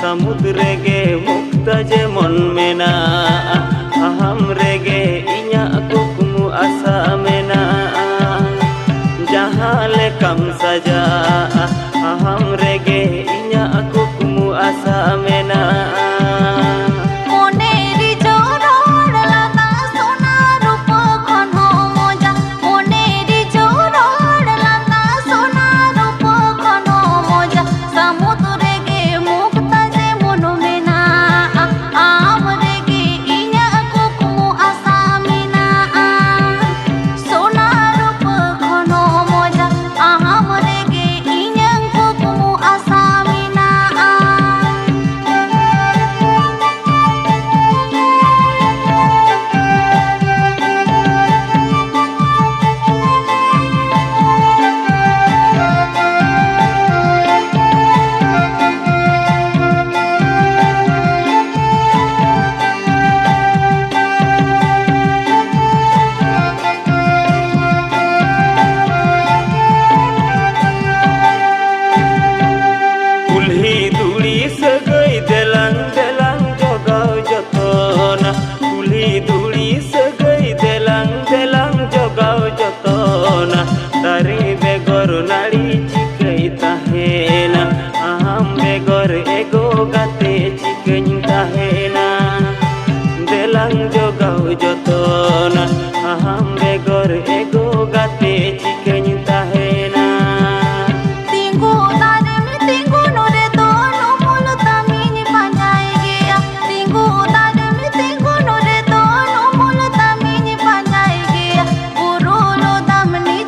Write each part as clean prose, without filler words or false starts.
samudra ge mukta jemon mena aham rege inya kukmu asa mena jahan lekam saja aham rege inya kukmu asa mena Dari begor nari cikai tahena aham begor ego gate cikai tahena delang jogau jotona aham begor ego gate cikai tahena tinggu tadem tinggu nore tono mulu tamini panjai gea tinggu tadem tinggu nore tono mulu tamini panjai gea guru lo damni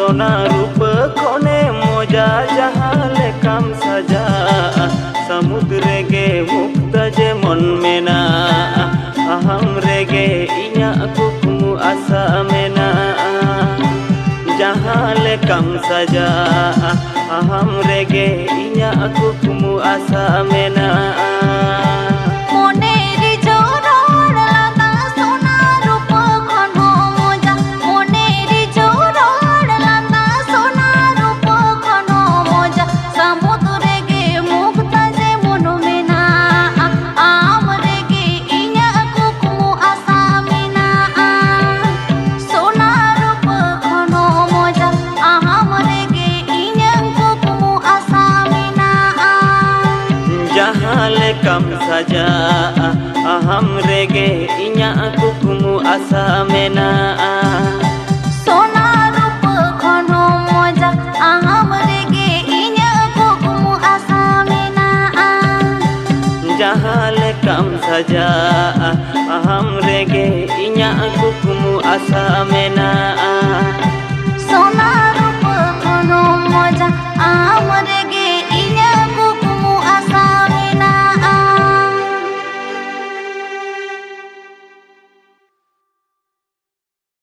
सोना रूप कोने मोजा जहाँ लेकम सजा समुद्र गे मुक्त जेमन मेना aham rege inya kukmu asa mena jahan lekam saja aham rege inya kukmu asa mena lekam saja aham rege inya kukmu asa mena sona rupa khono moja aham rege inya kukmu asa mena jahan lekam saja aham rege inya kukmu asa mena